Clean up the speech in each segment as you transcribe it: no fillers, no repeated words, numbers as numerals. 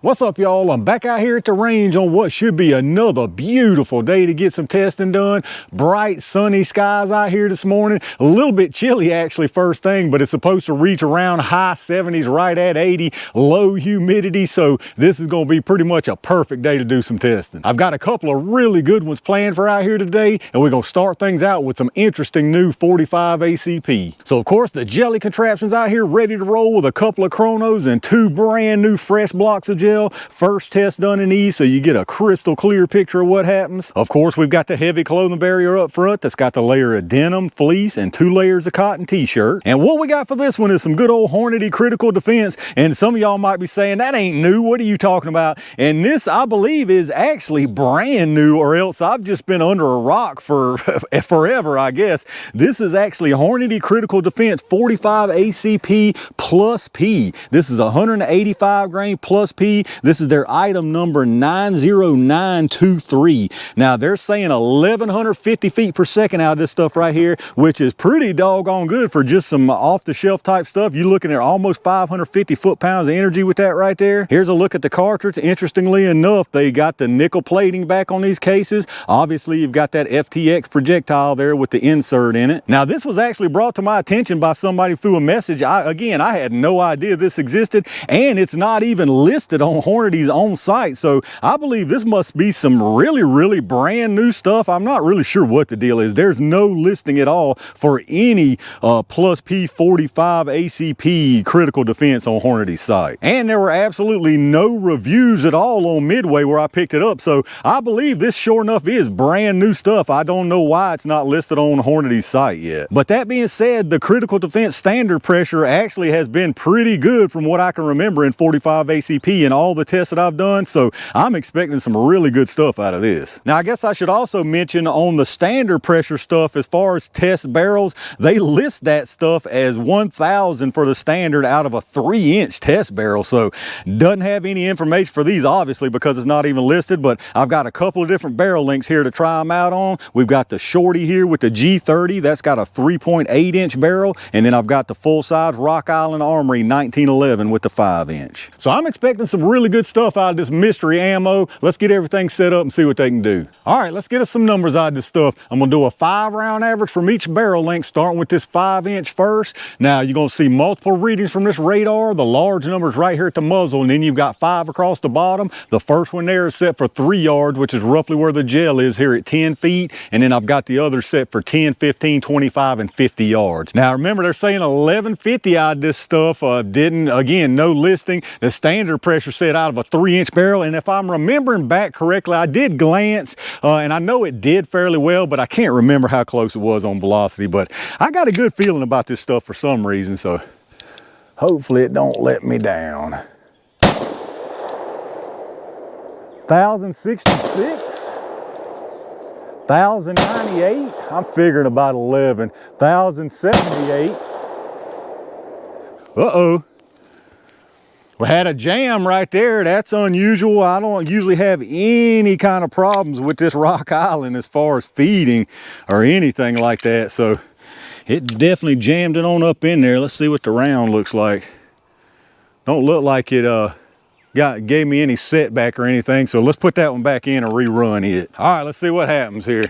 What's up, y'all? I'm back out here at the range on what should be another beautiful day to get some testing done. Bright sunny skies out here this morning. A little bit chilly actually first thing, but it's supposed to reach around high 70s, right at 80, low humidity. So this is going to be pretty much a perfect day to do some testing. I've got a couple of really good ones planned for out here today, and we're going to start things out with some interesting new 45 ACP. So of course the jelly contraption's out here ready to roll with a couple of chronos and two brand new fresh blocks of gel. First test done in these so you get a crystal clear picture of what happens. Of course, we've got the heavy clothing barrier up front that's got the layer of denim, fleece, and 2 layers of cotton t-shirt. And what we got for this one is some good old Hornady critical defense. And some of y'all might be saying, that ain't new, what are you talking about? And this, I believe, is actually brand new, or else I've just been under a rock for forever, I guess. This is actually Hornady critical defense 45 ACP plus P. This is 185 grain plus P. This is their item number 90923. Now they're saying 1150 feet per second out of this stuff right here, which is pretty doggone good for just some off-the-shelf type stuff. You're looking at almost 550 foot-pounds of energy with that right there. Here's a look at the cartridge. Interestingly enough, they got the nickel plating back on these cases. Obviously, you've got that FTX projectile there with the insert in it. Now this was actually brought to my attention by somebody through a message. I had no idea this existed, and it's not even listed on Hornady's own site. So I believe this must be some really brand new stuff. I'm not really sure what the deal is. There's no listing at all for any plus P45 ACP critical defense on Hornady's site. And there were absolutely no reviews at all on Midway where I picked it up. So I believe this sure enough is brand new stuff. I don't know why it's not listed on Hornady's site yet. But that being said, the critical defense standard pressure actually has been pretty good from what I can remember in 45 ACP and all the tests that I've done. So I'm expecting some really good stuff out of this. Now I guess I should also mention on the standard pressure stuff, as far as test barrels, they list that stuff as 1000 for the standard out of a 3-inch test barrel. So doesn't have any information for these obviously because it's not even listed, but I've got a couple of different barrel links here to try them out on. We've got the shorty here with the G30, that's got a 3.8-inch barrel, and then I've got the full-size Rock Island Armory 1911 with the 5-inch. So I'm expecting some really good stuff out of this mystery ammo. Let's get everything set up and see what they can do. All right, let's get us some numbers out of this stuff. I'm gonna do a 5-round average from each barrel length, starting with this 5-inch first. Now you're gonna see multiple readings from this radar. The large numbers right here at the muzzle, and then you've got 5 across the bottom. The first one there is set for 3 yards, which is roughly where the gel is here at 10 feet. And then I've got the other set for 10, 15, 25, and 50 yards. Now remember, they're saying 1150 out of this stuff. Again, no listing. The standard pressure set out of a 3-inch barrel. And if I'm remembering back correctly, I did glance and I know it did fairly well, but I can't remember how close it was on velocity. But I got a good feeling about this stuff for some reason, so hopefully it don't let me down. 1066, 1098, I'm figuring about 11, 1078. Uh-oh. We had a jam right there. That's unusual. I don't usually have any kind of problems with this Rock Island as far as feeding or anything like that. So it definitely jammed it on up in there. Let's see what the round looks like. Don't look like it gave me any setback or anything. So let's put that one back in and rerun it. All right, let's see what happens here.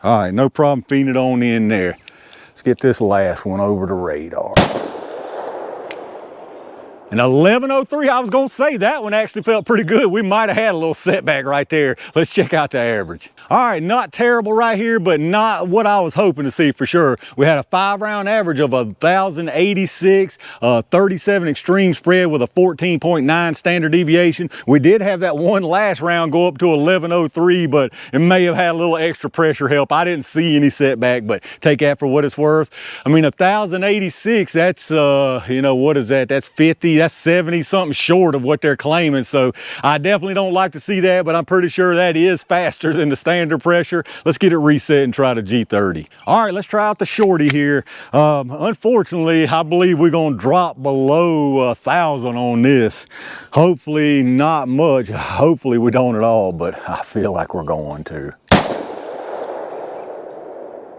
All right, no problem feeding it on in there. Let's get this last one over the radar. And 1103, I was gonna say that one actually felt pretty good. We might have had a little setback right there. Let's check out the average. All right, not terrible right here, but not what I was hoping to see for sure. We had a 5-round average of 1086, 37 extreme spread with a 14.9 standard deviation. We did have that one last round go up to 1103, but it may have had a little extra pressure help. I didn't see any setback, but take that for what it's worth. I mean, 1086, that's, you know, what is that? That's 50. That's 70 something short of what they're claiming. So I definitely don't like to see that, but I'm pretty sure that is faster than the standard pressure. Let's get it reset and try the G30. All right, let's try out the shorty here. Unfortunately, I believe we're gonna drop below 1000 on this. Hopefully not much. Hopefully we don't at all, but I feel like we're going to.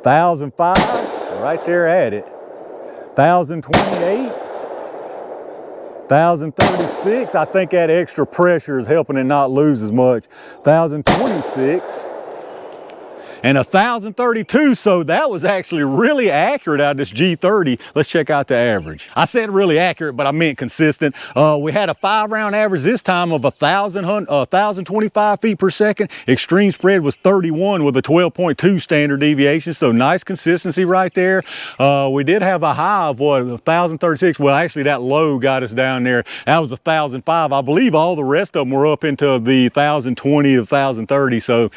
1005, right there at it. 1028. 1,036, I think that extra pressure is helping it not lose as much. 1,026. And 1,032, so that was actually really accurate out of this G30. Let's check out the average. I said really accurate, but I meant consistent. We had a 5-round average this time of 1,025 feet per second. Extreme spread was 31 with a 12.2 standard deviation, so nice consistency right there. We did have a high of what, 1,036. Well, actually that low got us down there. That was 1,005. I believe all the rest of them were up into the 1,020 to 1,030. So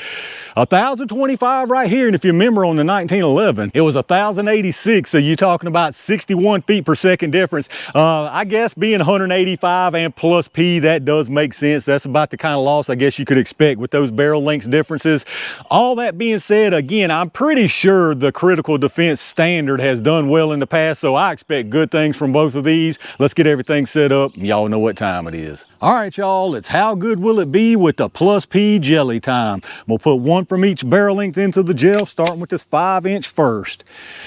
1,025 right here, and if you remember on the 1911, it was 1,086, so you're talking about 61 feet per second difference. I guess being 185 and plus P, that does make sense. That's about the kind of loss I guess you could expect with those barrel length differences. All that being said, again, I'm pretty sure the critical defense standard has done well in the past, so I expect good things from both of these. Let's get everything set up. Y'all know what time it is. All right, y'all, it's how good will it be with the plus P jelly time. We'll put one from each barrel length into the gel, starting with this 5-inch first.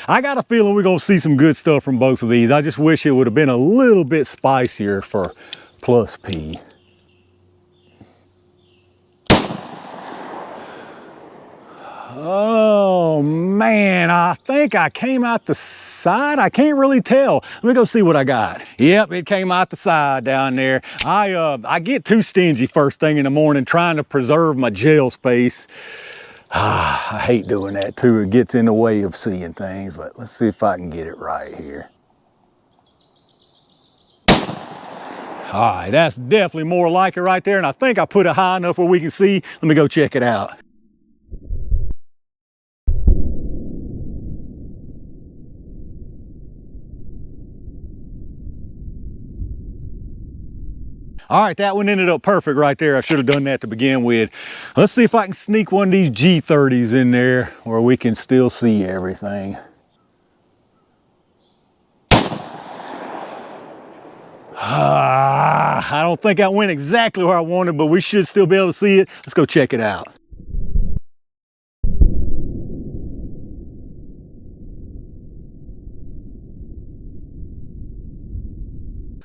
I got a feeling we're gonna see some good stuff from both of these. I just wish it would have been a little bit spicier for plus P. Oh man, I think I came out the side. I can't really tell. Let me go see what I got. Yep, it came out the side down there. I get too stingy first thing in the morning trying to preserve my gel space. I hate doing that too. It gets in the way of seeing things, but let's see if I can get it right here. All right, that's definitely more like it right there, and I think I put it high enough where we can see. Let me go check it out. All right, that one ended up perfect right there. I should have done that to begin with. Let's see if I can sneak one of these G30s in there where we can still see everything. I don't think I went exactly where I wanted, but we should still be able to see it. Let's go check it out.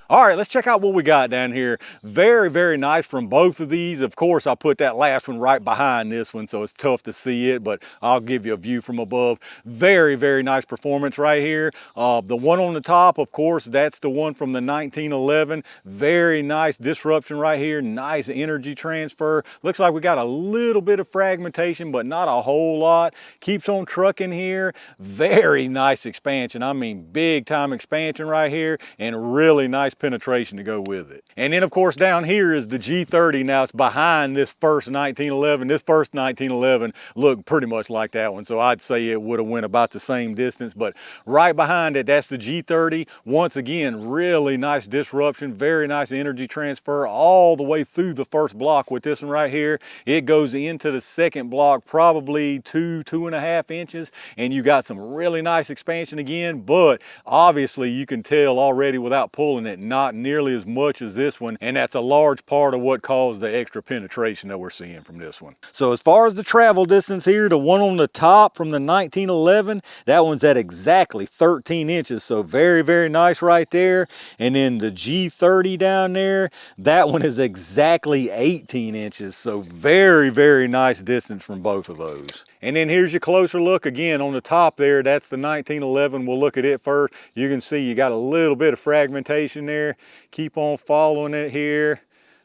All right, let's check out what we got down here. Very, very nice from both of these. Of course, I put that last one right behind this one, so it's tough to see it, but I'll give you a view from above. Very, very nice performance right here. The one on the top, of course, that's the one from the 1911. Very nice disruption right here. Nice energy transfer. Looks like we got a little bit of fragmentation, but not a whole lot. Keeps on trucking here. Very nice expansion. I mean, big time expansion right here, and really nice penetration to go with it. And then of course down here is the G30. Now it's behind this first 1911. This first 1911 looked pretty much like that one, so I'd say it would have went about the same distance, but right behind it, that's the G30. Once again, really nice disruption, very nice energy transfer all the way through the first block with this one right here. It goes into the second block probably 2.5 inches, and you got some really nice expansion again, but obviously you can tell already without pulling it, not nearly as much as this one, and that's a large part of what caused the extra penetration that we're seeing from this one. So as far as the travel distance here, the one on the top from the 1911, that one's at exactly 13 inches, so very, very nice right there. And then the G30 down there, that one is exactly 18 inches, so very, very nice distance from both of those. And then here's your closer look again on the top there. That's the 1911. We'll look at it first. You can see you got a little bit of fragmentation there. Keep on following it here.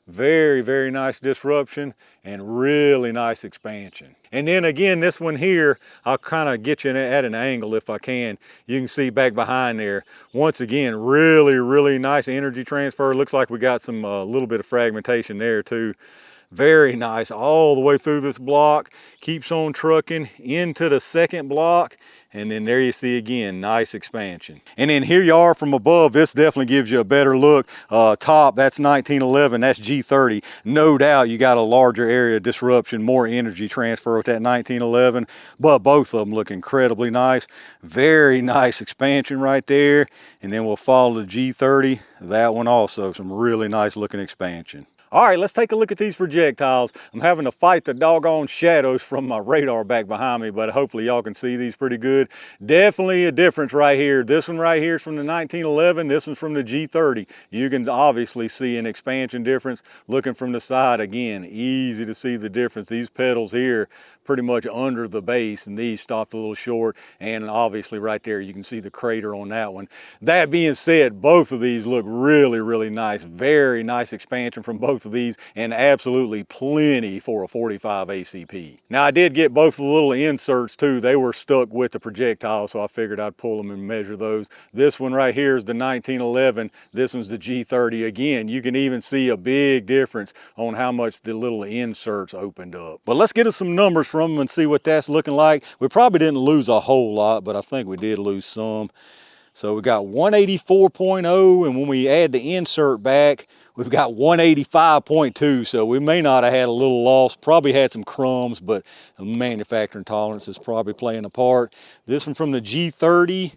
Very, very nice disruption and really nice expansion. And then again, this one here, I'll kind of get you at an angle if I can. You can see back behind there. Once again, really, really nice energy transfer. Looks like we got some little bit of fragmentation there too. Very nice all the way through this block. Keeps on trucking into the second block. And then there you see again, nice expansion. And then here you are from above. This definitely gives you a better look. Top, that's 1911, that's G30. No doubt you got a larger area of disruption, more energy transfer with that 1911, but both of them look incredibly nice. Very nice expansion right there. And then we'll follow the G30, that one also, some really nice looking expansion. All right, let's take a look at these projectiles. I'm having to fight the doggone shadows from my radar back behind me, but hopefully y'all can see these pretty good. Definitely a difference right here. This one right here is from the 1911. This one's from the G30. You can obviously see an expansion difference. Looking from the side, again, easy to see the difference. These pedals here pretty much under the base, and these stopped a little short, and obviously right there you can see the crater on that one. That being said, both of these look really nice. Very nice expansion from both of these, and absolutely plenty for a 45 ACP. Now I did get both of the little inserts too. They were stuck with the projectile, so I figured I'd pull them and measure those. This one right here is the 1911. This one's the G30. Again, you can even see a big difference on how much the little inserts opened up. But let's get us some numbers from them and see what that's looking like. We probably didn't lose a whole lot, but I think we did lose some. So we got 184.0, and when we add the insert back, we've got 185.2. So we may not have had a little loss, probably had some crumbs, but manufacturing tolerance is probably playing a part. This one from the G30,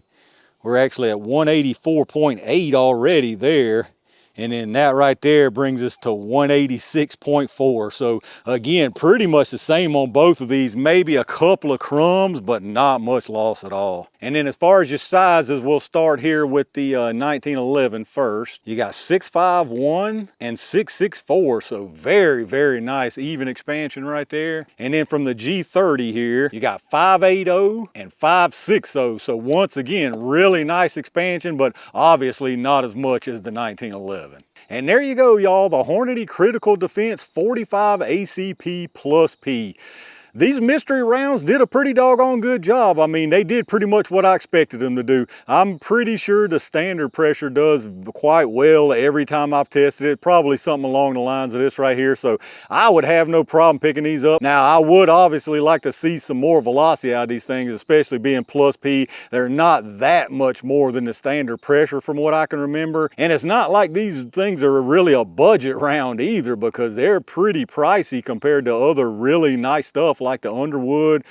we're actually at 184.8 already there. And then that right there brings us to 186.4. So again, pretty much the same on both of these. Maybe a couple of crumbs, but not much loss at all. And then as far as your sizes, we'll start here with the 1911 first. You got 651 and 664. So very nice even expansion right there. And then from the G30 here, you got 580 and 560. So once again, really nice expansion, but obviously not as much as the 1911. And there you go, y'all, the Hornady Critical Defense 45 ACP Plus P. These mystery rounds did a pretty doggone good job. I mean, they did pretty much what I expected them to do. I'm pretty sure the standard pressure does quite well every time I've tested it. Probably something along the lines of this right here. So I would have no problem picking these up. Now, I would obviously like to see some more velocity out of these things, especially being Plus P. They're not that much more than the standard pressure from what I can remember. And it's not like these things are really a budget round either, because they're pretty pricey compared to other really nice stuff like the Underwood,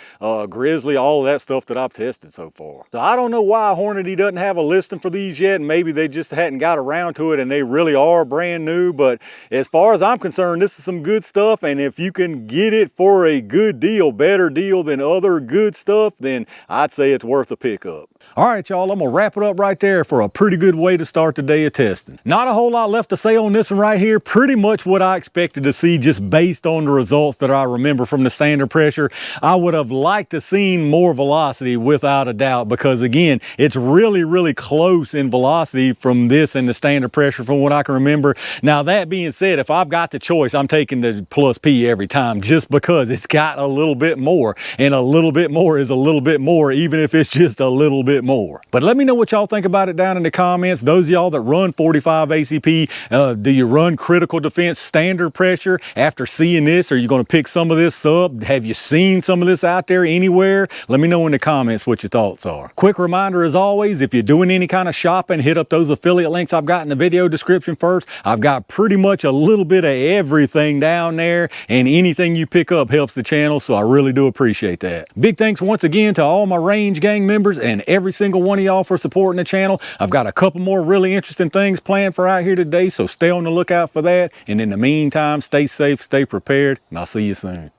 Grizzly, all of that stuff that I've tested so far. So I don't know why Hornady doesn't have a listing for these yet, and maybe they just hadn't got around to it and they really are brand new, but as far as I'm concerned, this is some good stuff, and if you can get it for a good deal, better deal than other good stuff, then I'd say it's worth a pickup. All right, y'all, I'm gonna wrap it up right there for a pretty good way to start the day of testing. Not a whole lot left to say on this one right here. Pretty much what I expected to see just based on the results that I remember from the standard pressure. I would have liked to seen more velocity without a doubt, because again, it's really close in velocity from this and the standard pressure from what I can remember. Now, that being said, if I've got the choice, I'm taking the Plus P every time, just because it's got a little bit more, and a little bit more is a little bit more, even if it's just a little bit more. But let me know what y'all think about it down in the comments. Those of y'all that run 45 ACP, do you run critical defense standard pressure? After seeing this, are you going to pick some of this up? Have you seen some of this out there anywhere? Let me know in the comments what your thoughts are. Quick reminder, as always, if you're doing any kind of shopping, hit up those affiliate links I've got in the video description first. I've got pretty much a little bit of everything down there, and anything you pick up helps the channel, so I really do appreciate that. Big thanks once again to all my Range Gang members and every single one of y'all for supporting the channel. I've got a couple more really interesting things planned for out here today, so stay on the lookout for that. And in the meantime, stay safe, stay prepared, and I'll see you soon.